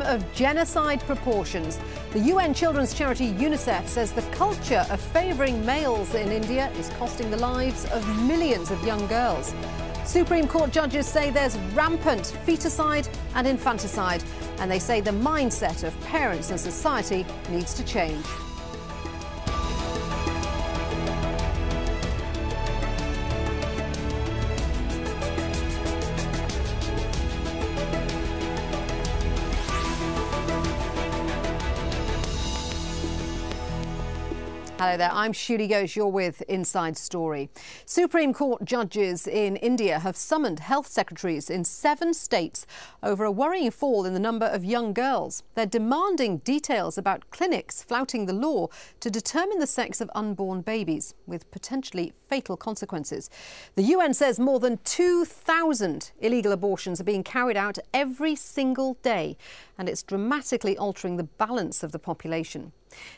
problem of genocide proportions. The UN children's charity UNICEF says the culture of favouring males in India is costing the lives of millions of young girls. Supreme Court judges say there's rampant feticide and infanticide, and they say the mindset of parents and society needs to change. Hello there, I'm Shuli Ghosh, you're with Inside Story. Supreme Court judges in India have summoned health secretaries in 7 states over a worrying fall in the number of young girls. They're demanding details about clinics flouting the law to determine the sex of unborn babies, with potentially fatal consequences. The UN says more than 2,000 illegal abortions are being carried out every single day, and it's dramatically altering the balance of the population.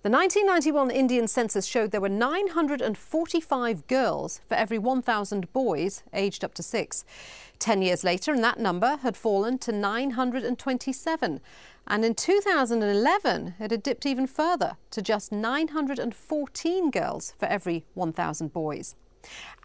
The 1991 Indian census showed there were 945 girls for every 1,000 boys aged up to 6. 10 years later, and that number had fallen to 927. And in 2011, it had dipped even further to just 914 girls for every 1,000 boys.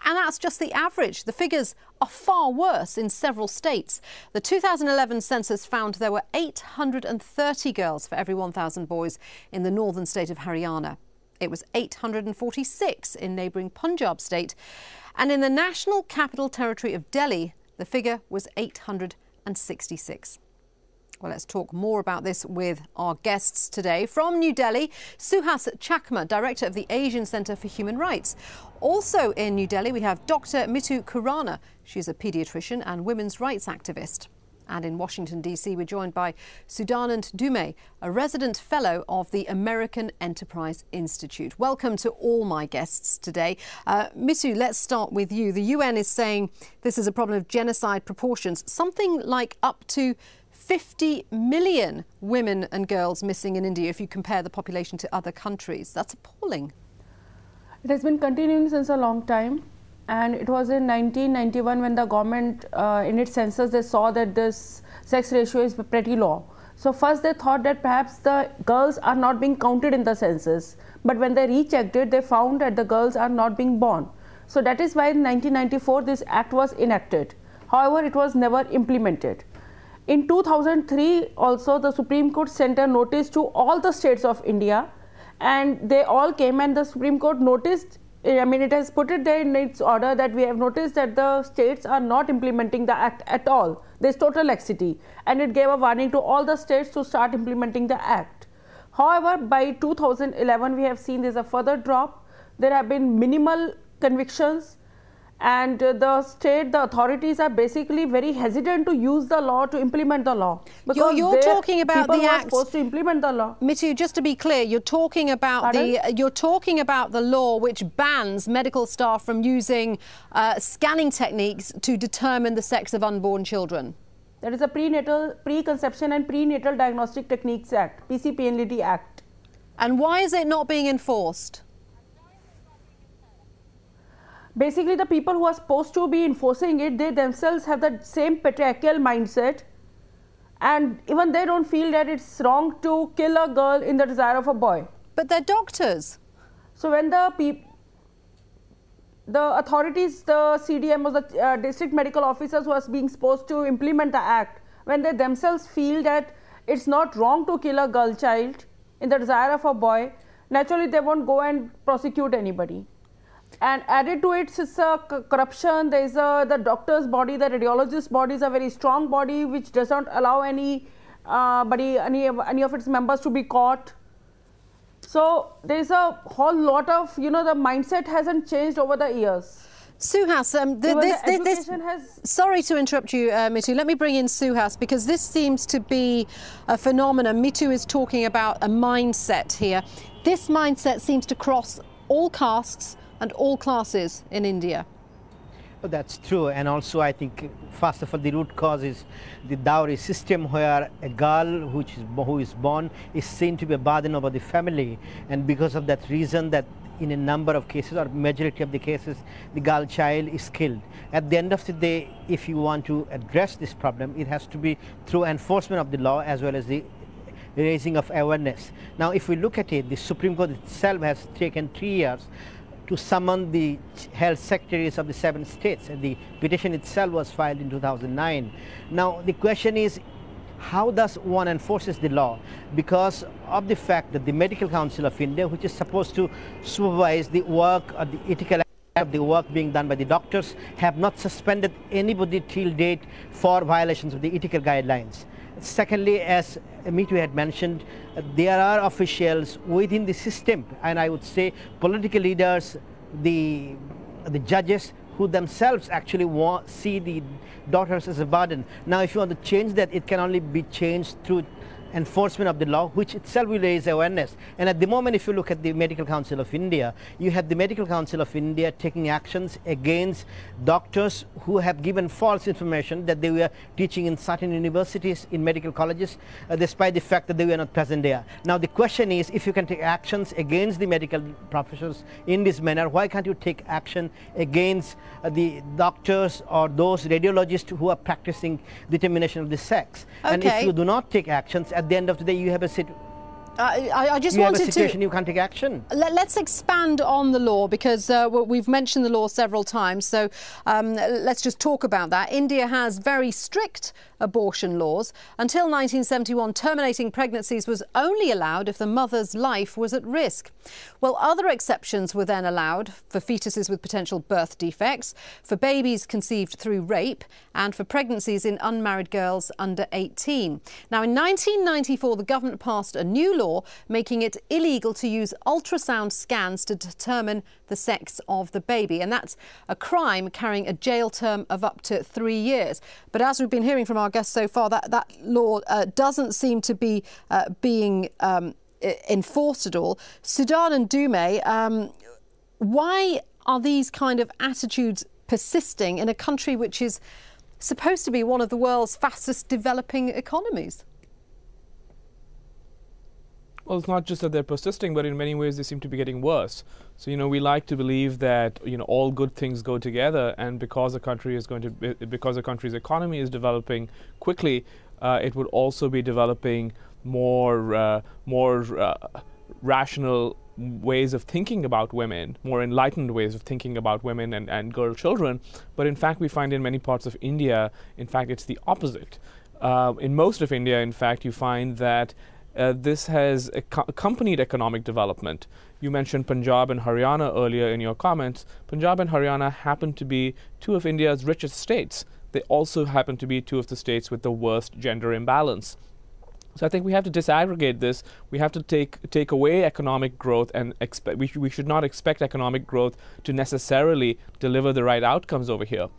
And that's just the average. The figures are far worse in several states. The 2011 census found there were 830 girls for every 1,000 boys in the northern state of Haryana. It was 846 in neighbouring Punjab state. And in the National Capital Territory of Delhi, the figure was 866. Well, let's talk more about this with our guests today. From New Delhi, Suhas Chakma, Director of the Asian Centre for Human Rights. Also in New Delhi, we have Dr. Mitu Khurana. She's a paediatrician and women's rights activist. And in Washington, D.C., we're joined by Sudanand Dume, a resident fellow of the American Enterprise Institute. Welcome to all my guests today. Mitu, let's start with you. The UN is saying this is a problem of genocide proportions, something like up to 50 million women and girls missing in India if you compare the population to other countries. That's appalling. It has been continuing since a long time, and it was in 1991 when the government in its census they saw that this sex ratio is pretty low. So first they thought that perhaps the girls are not being counted in the census, but when they rechecked it they found that the girls are not being born. So that is why in 1994 this act was enacted. However, it was never implemented. In 2003 also the Supreme Court sent a notice to all the states of India, and they all came, and the Supreme Court noticed, it has put it there in its order that we have noticed that the states are not implementing the act at all. There is total laxity, and it gave a warning to all the states to start implementing the act. However, by 2011 we have seen there is a further drop. There have been minimal convictions, and the authorities are basically very hesitant to use the law, to implement the law, because you're talking about people the act supposed to implement the law. Mitu, just to be clear, you're talking about the law which bans medical staff from using scanning techniques to determine the sex of unborn children. That is a Preconception and Prenatal Diagnostic Techniques Act, PCPNDT Act. And why is it not being enforced? Basically, the people who are supposed to be enforcing it, they themselves have the same patriarchal mindset, and even they don't feel that it's wrong to kill a girl in the desire of a boy. But they're doctors. So when the authorities, the CDMOs, the district medical officers who are being supposed to implement the act, when they themselves feel that it's not wrong to kill a girl child in the desire of a boy, naturally they won't go and prosecute anybody. And added to it is corruption. There is the doctor's body, the radiologist's body is a very strong body which does not allow any of its members to be caught. So there is a whole lot of, the mindset hasn't changed over the years. Suhas, sorry to interrupt you, Mitu. Let me bring in Suhas, because this seems to be a phenomenon. Mitu is talking about a mindset here. This mindset seems to cross all castes and all classes in India. Oh, that's true, and also I think first of all the root cause is the dowry system, where a girl who is born is seen to be a burden over the family, and because of that reason that in a number of cases, or majority of the cases, the girl child is killed. At the end of the day, if you want to address this problem, it has to be through enforcement of the law as well as the raising of awareness. Now, if we look at it, the Supreme Court itself has taken 3 years to summon the health secretaries of the 7 states. And the petition itself was filed in 2009. Now, the question is, how does one enforces the law? Because of the fact that the Medical Council of India, which is supposed to supervise the work or the ethical of the work being done by the doctors, have not suspended anybody till date for violations of the ethical guidelines. Secondly, as Mitu had mentioned, there are officials within the system, and I would say political leaders, the judges, who themselves actually see the daughters as a burden. Now, if you want to change that, it can only be changed through enforcement of the law, which itself will raise awareness. And at the moment, if you look at the Medical Council of India, you have the Medical Council of India taking actions against doctors who have given false information that they were teaching in certain universities, in medical colleges, despite the fact that they were not present there. Now, the question is, if you can take actions against the medical professionals in this manner, why can't you take action against the doctors or those radiologists who are practicing determination of the sex? Okay. And if you do not take actions, at the end of the day, you have a situation. I just wanted to. You can't take action. Let's expand on the law, because we've mentioned the law several times. So let's just talk about that. India has very strict abortion laws. Until 1971, terminating pregnancies was only allowed if the mother's life was at risk. Well, other exceptions were then allowed for fetuses with potential birth defects, for babies conceived through rape, and for pregnancies in unmarried girls under 18. Now, in 1994, the government passed a new law making it illegal to use ultrasound scans to determine the sex of the baby. And that's a crime carrying a jail term of up to 3 years. But as we've been hearing from our guests so far, that law doesn't seem to be being enforced at all. Sudan and Dume, why are these kind of attitudes persisting in a country which is supposed to be one of the world's fastest developing economies? Well, it's not just that they're persisting, but in many ways they seem to be getting worse. So, we like to believe that, all good things go together, and because a country is because a country's economy is developing quickly, it would also be developing more rational ways of thinking about women, more enlightened ways of thinking about women and girl children. But in fact, we find in many parts of India, in fact, it's the opposite. In most of India, in fact, you find that this has accompanied economic development. You mentioned Punjab and Haryana earlier in your comments. Punjab and Haryana happen to be two of India's richest states. They also happen to be two of the states with the worst gender imbalance. So I think we have to disaggregate this. We have to take away economic growth, and we should not expect economic growth to necessarily deliver the right outcomes over here.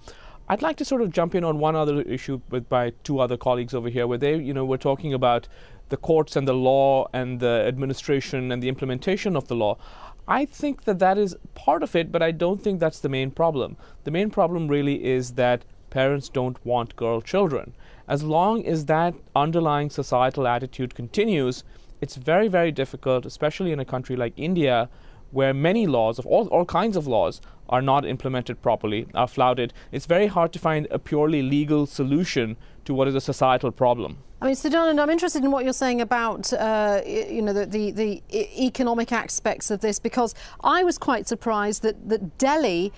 I'd like to sort of jump in on one other issue with my two other colleagues over here, where they, were talking about the courts and the law and the administration and the implementation of the law. I think that is part of it, but I don't think that's the main problem. The main problem really is that parents don't want girl children. As long as that underlying societal attitude continues, it's very, very difficult, especially in a country like India, where many laws, of all kinds of laws, are not implemented properly, are flouted. It's very hard to find a purely legal solution to what is a societal problem. I mean, Sudan, I'm interested in what you're saying about, the economic aspects of this, because I was quite surprised that Delhi,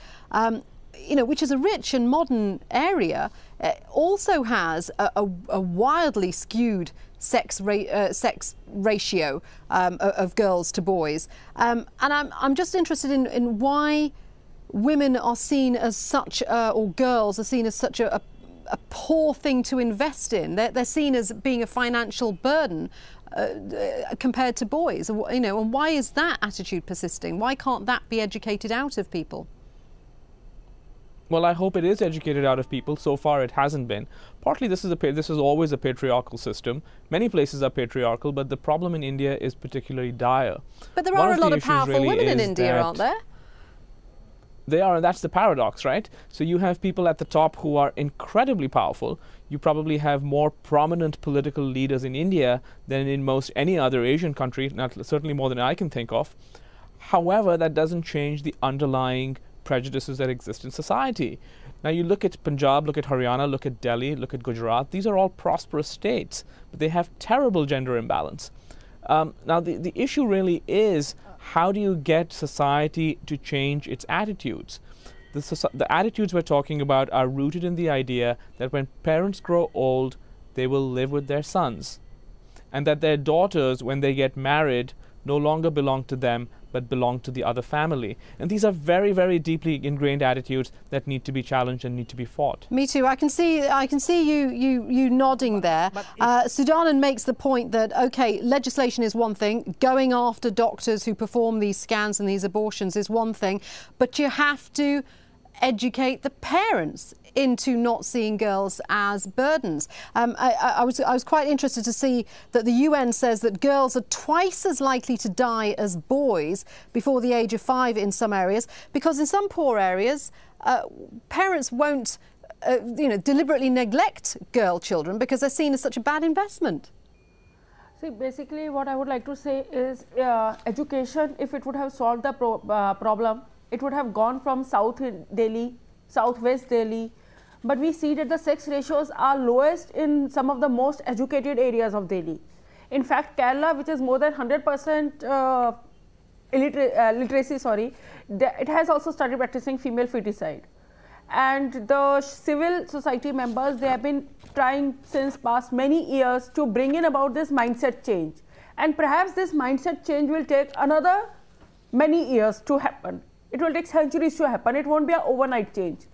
which is a rich and modern area, also has a wildly skewed sex ratio of girls to boys. And I'm just interested in why women are seen as such, or girls are seen as such a poor thing to invest in. They're seen as being a financial burden compared to boys. And why is that attitude persisting? Why can't that be educated out of people? Well, I hope it is educated out of people. So far, it hasn't been. Partly, this is always a patriarchal system. Many places are patriarchal, but the problem in India is particularly dire. But there are a lot of powerful women in India, aren't there? They are, and that's the paradox, right? So you have people at the top who are incredibly powerful. You probably have more prominent political leaders in India than in most any other Asian country, certainly more than I can think of. However, that doesn't change the underlying prejudices that exist in society. Now you look at Punjab, look at Haryana, look at Delhi, look at Gujarat. These are all prosperous states, but they have terrible gender imbalance. Now the issue really is, how do you get society to change its attitudes? The attitudes we're talking about are rooted in the idea that when parents grow old, they will live with their sons, and that their daughters, when they get married, no longer belong to them but belong to the other family. And these are very, very deeply ingrained attitudes that need to be challenged and need to be fought. Mitu, I can see you nodding there. Sudanan makes the point that, okay, legislation is one thing, going after doctors who perform these scans and these abortions is one thing, but you have to educate the parents into not seeing girls as burdens. I was quite interested to see that the UN says that girls are twice as likely to die as boys before the age of 5 in some areas, because in some poor areas parents won't deliberately neglect girl children because they're seen as such a bad investment. See, basically what I would like to say is education, if it would have solved the problem, it would have gone from South Delhi, Southwest Delhi, but we see that the sex ratios are lowest in some of the most educated areas of Delhi. In fact, Kerala, which is more than 100% literacy, it has also started practicing female feticide. And the civil society members, they have been trying since past many years to bring in about this mindset change. And perhaps this mindset change will take another many years to happen. It will take centuries to happen. It won't be an overnight change.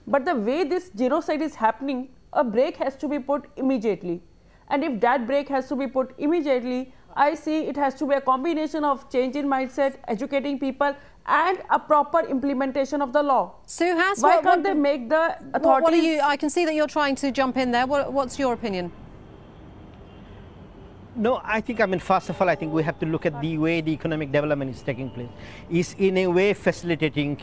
But the way this genocide is happening, a break has to be put immediately. And if that break has to be put immediately, I see it has to be a combination of change in mindset, educating people, and a proper implementation of the law. Suhas, why can't they make the authorities... What are you, I can see that you're trying to jump in there. What's your opinion? No, I think, first of all, I think we have to look at the way the economic development is taking place. Is in a way facilitating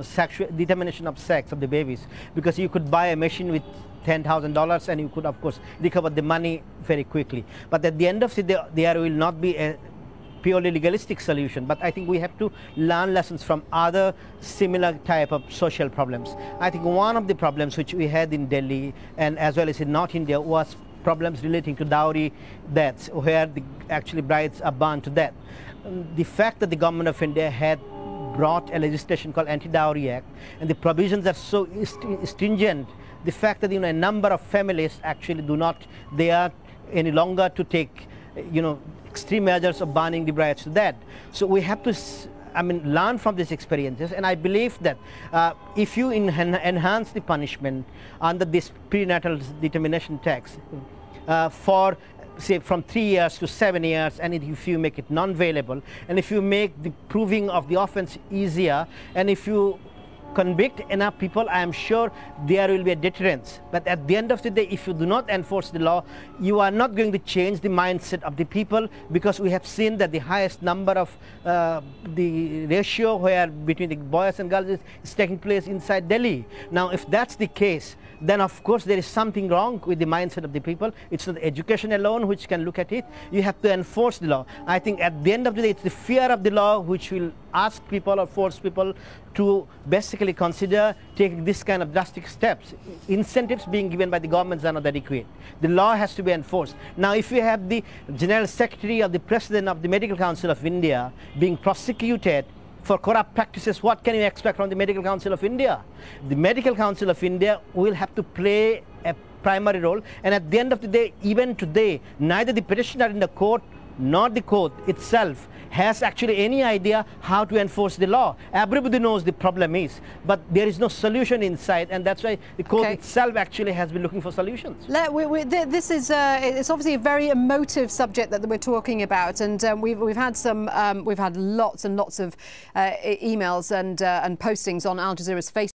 sexual determination of sex of the babies, because you could buy a machine with $10,000 and you could, of course, recover the money very quickly. But at the end of the day, there will not be a purely legalistic solution. But I think we have to learn lessons from other similar type of social problems. I think one of the problems which we had in Delhi and as well as in North India was problems relating to dowry deaths, where actually brides are burned to death. The fact that the government of India had brought a legislation called Anti-Dowry Act, and the provisions are so stringent, the fact that a number of families actually do not dare any longer to take extreme measures of burning the brides to death. So we have to learn from these experiences, and I believe that if you enhance the punishment under this prenatal determination tax for, say, from 3 years to 7 years, and if you make it non-bailable, and if you make the proving of the offense easier, and if you convict enough people, I am sure there will be a deterrence. But at the end of the day, if you do not enforce the law, you are not going to change the mindset of the people, because we have seen that the highest number of the ratio where between the boys and girls is taking place inside Delhi. Now, if that's the case, then of course there is something wrong with the mindset of the people. It's not education alone which can look at it. You have to enforce the law. I think at the end of the day, it's the fear of the law which will ask people or force people to basically consider taking this kind of drastic steps. Incentives being given by the governments are not adequate. The law has to be enforced. Now, if you have the General Secretary or the President of the Medical Council of India being prosecuted for corrupt practices, what can you expect from the Medical Council of India? The Medical Council of India will have to play a primary role, and at the end of the day, even today, neither the petitioner in the court nor the court itself has actually any idea how to enforce the law. Everybody knows the problem is, but there is no solution inside, and that's why the court itself actually has been looking for solutions. This is it's obviously a very emotive subject that we're talking about, and we've had lots and lots of emails and postings on Al Jazeera's Facebook.